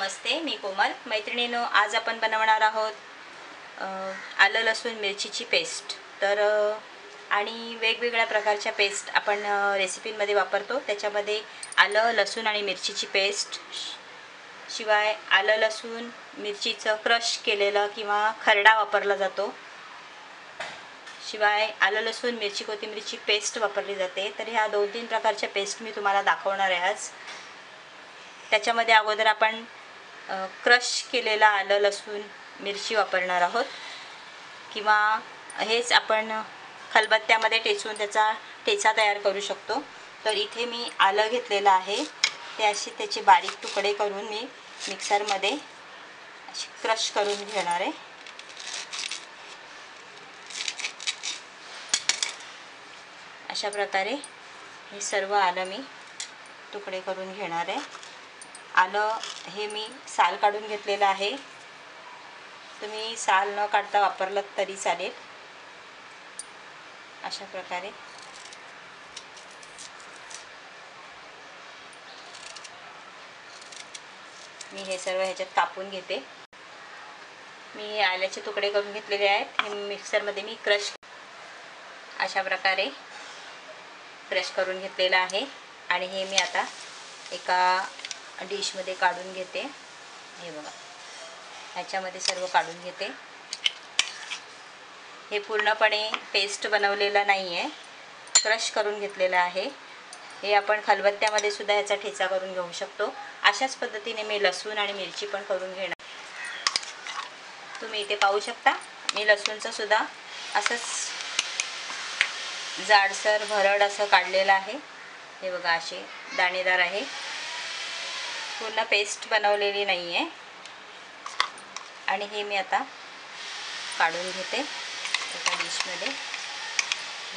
नमस्ते, मी कोमल. मैत्रिणींनो, आज आपण बनवणार आहोत आलं लसूण मिरचीची पेस्ट. तर आणि वेगवेगळ्या प्रकारच्या पेस्ट आपण रेसिपीमध्ये वापरतो. त्याच्यामध्ये आलं लसूण आणि मिरचीची पेस्ट, शिवाय आलं लसूण मिरचीचं क्रश केलेलं किंवा खरडा वापरला जातो. शिवाय आलं लसूण मिरची कोथिंबीरची पेस्ट वापरली जाते. तर ह्या 2-3 प्रकारच्या पेस्ट मी तुम्हाला दाखवणार आहे आज. त्याच्यामध्ये अगोदर आपण क्रश केलेला आलं लसूण मिरची वापरणार आहोत, किंवा हेच आपण खलबत्त्यामध्ये टेचून त्याचा ठेचा तयार करू शकतो. तर इथे मी आलं घेतलेलं आहे, ते असे त्याचे बारीक तुकडे करून मी मिक्सरमध्ये असे क्रश करून घेणार आहे. अशा प्रकारे हे सर्व आलं मी तुकडे करून घेणार आहे. आलं हे मी साल काढून घेतलेलं आहे. तुम्ही साल न काढता वापरलं तरी चालेल. अशा प्रकारे मी हे सर्व ह्याच्यात कापून घेते. मी आल्याचे तुकडे करून घेतलेले आहेत. हे मिक्सरमध्ये मी क्रश अशा प्रकारे क्रश करून घेतलेलं आहे. आणि हे मी आता एका डिशमध्ये काढून घेते. हे बघा, ह्याच्यामध्ये सर्व काढून घेते. हे पूर्णपणे पेस्ट बनवलेलं नाही आहे, क्रश करून घेतलेलं आहे. हे आपण खलबत्त्यामध्ये सुद्धा ह्याचा ठेचा करून घेऊ शकतो. अशाच पद्धतीने मी लसूण आणि मिरची पण करून घेणार. तुम्ही इथे पाहू शकता, मी लसूणचं सुद्धा असंच जाडसर भरड असं काढलेलं आहे. हे बघा, असे दाणेदार आहे, पूर्ण पेस्ट बनवलेली नाही आहे. आणि हे मी आता काढून घेते एका डिशमध्ये.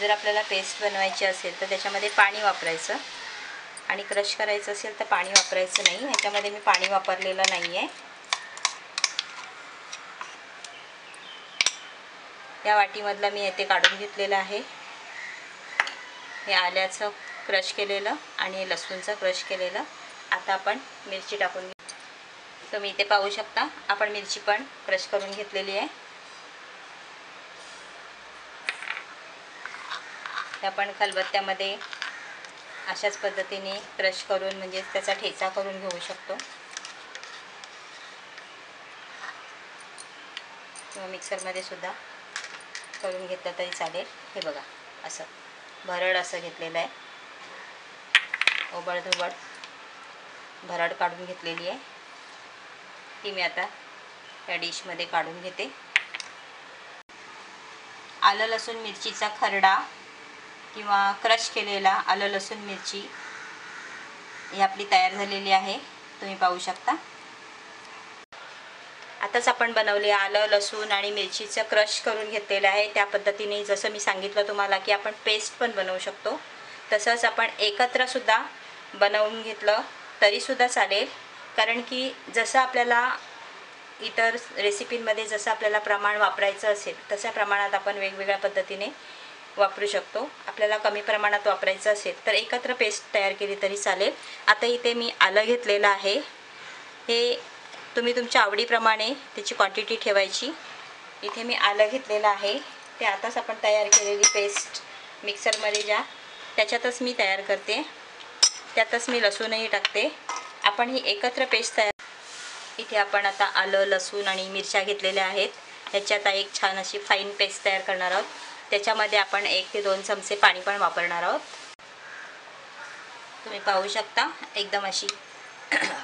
जर आपल्याला पेस्ट बनवायची असेल तर त्याच्यामध्ये पाणी वापरायचं, आणि क्रश करायचं असेल तर पाणी वापरायचं नाही. ह्याच्यामध्ये मी पाणी वापरलेलं नाही आहे. या वाटीमधलं मी येथे काढून घेतलेलं आहे. हे आल्याचं क्रश केलेलं आणि लसूणचं क्रश केलेलं. आता आपण मिरची टाकून घेऊ. तुम्ही इथे पाहू शकता, आपण मिरची पण क्रश करून घेतलेली आहे. आपण खलबत्त्यामध्ये अशाच पद्धतीने क्रश करून, म्हणजे त्याचा ठेचा करून घेऊ शकतो, किंवा मिक्सरमध्ये सुद्धा करून घेतलं तरी चालेल. हे बघा, असं भरड असं घेतलेलं आहे. ओबडधोबड भरड काढून घेतलेली आहे. ती मी आता या डिशमध्ये काढून घेते. आलं लसूण मिरचीचा खरडा किंवा क्रश केलेला आलं लसूण मिरची ही आपली तयार झालेली आहे. तुम्ही पाहू शकता. आताच आपण बनवले आलं लसूण आणि मिरचीचं क्रश करून घेतलेलं आहे. त्या पद्धतीने जसं मी सांगितलं तुम्हाला की आपण पेस्ट पण बनवू शकतो, तसंच आपण एकत्रसुद्धा बनवून घेतलं तरीसुद्धा चालेल. कारण की जसं आपल्याला इतर रेसिपींमध्ये जसं आपल्याला प्रमाण वापरायचं असेल तशा प्रमाणात आपण वेगवेगळ्या पद्धतीने वापरू शकतो. आपल्याला कमी प्रमाणात वापरायचं असेल तर एकत्र पेस्ट तयार केली तरी चालेल. आता इथे मी आलं घेतलेलं आहे. हे तुम्ही तुमच्या आवडीप्रमाणे त्याची क्वांटिटी ठेवायची. इथे मी आलं घेतलेलं आहे. ते आताच आपण तयार केलेली पेस्ट मिक्सरमध्ये त्याच्यातच मी तयार करते. त्यातच मी लसूणही टाकते. आपण ही एकत्र पेस्ट तयार. इथे आपण आता आलं लसूण आणि मिरच्या घेतलेल्या आहेत. ह्याच्यात एक छान अशी फाईन पेस्ट तयार करणार आहोत. त्याच्यामध्ये आपण 1 ते 2 चमचे पाणी पण वापरणार आहोत. तुम्ही पाहू शकता, एकदम अशी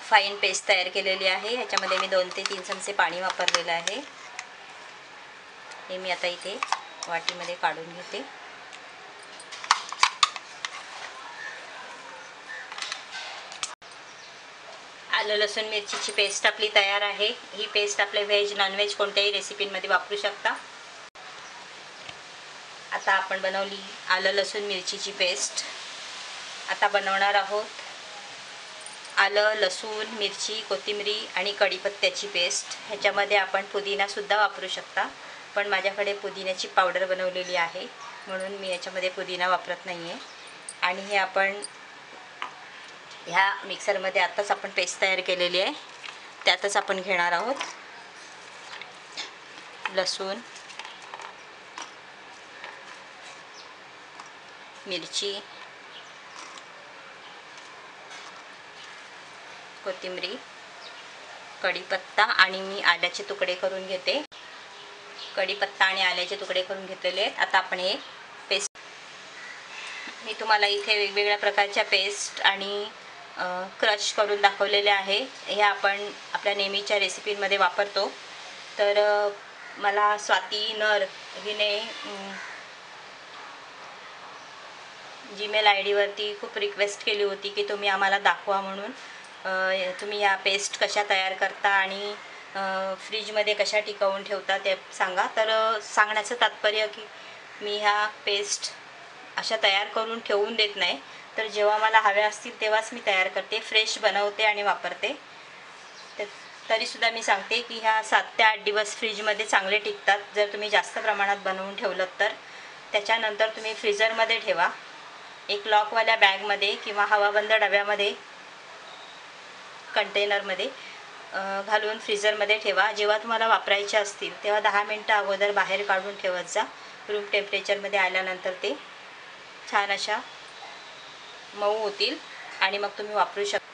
फाईन पेस्ट तयार केलेली आहे. ह्याच्यामध्ये मी 2 ते 3 चमचे पाणी वापरलेलं आहे. हे मी आता इथे वाटीमध्ये काढून घेते. आलं लसूण मिरचीची पेस्ट आपली तयार आहे. ही पेस्ट आपले व्हेज नॉनव्हेज कोणत्याही रेसिपींमध्ये वापरू शकता. आता आपण बनवली आलं लसूण मिरचीची पेस्ट. आता बनवणार आहोत आलं लसूण मिरची कोथिंबीर आणि कढीपत्त्याची पेस्ट. ह्याच्यामध्ये आपण पुदिनासुद्धा वापरू शकता, पण माझ्याकडे पुदिन्याची पावडर बनवलेली आहे म्हणून मी याच्यामध्ये पुदिना वापरत नाही आहे. आणि हे आपण ह्या मिक्सरमध्ये आताच आपण पेस्ट तयार केलेली आहे त्यातच आपण घेणार आहोत लसूण, मिरची, कोथिंबीर, कढीपत्ता आणि मी आल्याचे तुकडे करून घेते. कढीपत्ता आणि आल्याचे तुकडे करून घेतलेले आहेत. आता आपण हे पेस्ट, मी तुम्हाला इथे वेगवेगळ्या प्रकारच्या पेस्ट आणि क्रश करून दाखवलेले आहे. हे आपण आपल्या नेहमीच्या रेसिपीमध्ये वापरतो. तर मला स्वाती नर हिने जीमेल ID वरती खूप रिक्वेस्ट केली होती की तुम्ही आम्हाला दाखवा म्हणून. तुम्ही या पेस्ट कशा तयार करता आणि फ्रीजमध्ये कशा टिकवून ठेवता ते सांगा. तर सांगण्याचं तात्पर्य की मी ह्या पेस्ट अशा तयार करून ठेवून देत नाही, तर जेव्हा मला हव्या असतील तेव्हाच मी तयार करते, फ्रेश बनवते आणि वापरते. तरीसुद्धा मी सांगते की ह्या 7 ते 8 दिवस फ्रीजमध्ये चांगले टिकतात जर तुम्ही जास्त प्रमाणात बनवून ठेवलं तर. त्याच्यानंतर तुम्ही फ्रीझरमध्ये ठेवा, एक लॉकवाल्या बॅगमध्ये किंवा हवाबंद डब्यामध्ये, कंटेनरमध्ये घालून फ्रीझरमध्ये ठेवा. जेव्हा तुम्हाला वापरायचे असतील तेव्हा 10 मिनटं अगोदर बाहेर काढून ठेवत जा. रूम टेम्परेचरमध्ये आल्यानंतर ते छान अशा मऊ होतील आणि मग तुम्ही वापरू शकता.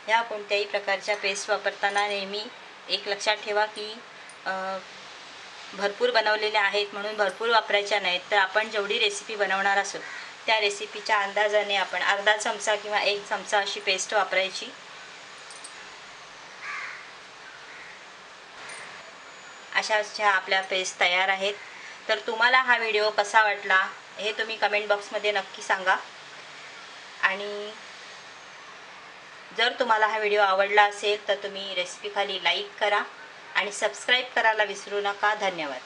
ह्या कोणत्याही प्रकारच्या पेस्ट वापरताना नेहमी एक लक्षात ठेवा की भरपूर बनवलेल्या आहेत म्हणून भरपूर वापरायच्या नाहीत. तर आपण जेवढी रेसिपी बनवणार असू त्या रेसिपीच्या अंदाजाने आपण अर्धा चमचा किंवा 1 चमचा अशी पेस्ट वापरायची. अशा आपल्या पेस्ट तयार आहेत. तर तुम्हाला हा व्हिडिओ कसा वाटला हे तुम्ही कमेंट बॉक्समध्ये नक्की सांगा. आणि जर तुम्हाला हा व्हिडिओ आवडला असेल तर तुम्ही रेसिपी खाली लाईक करा आणि सबस्क्राईब करायला विसरू नका. धन्यवाद.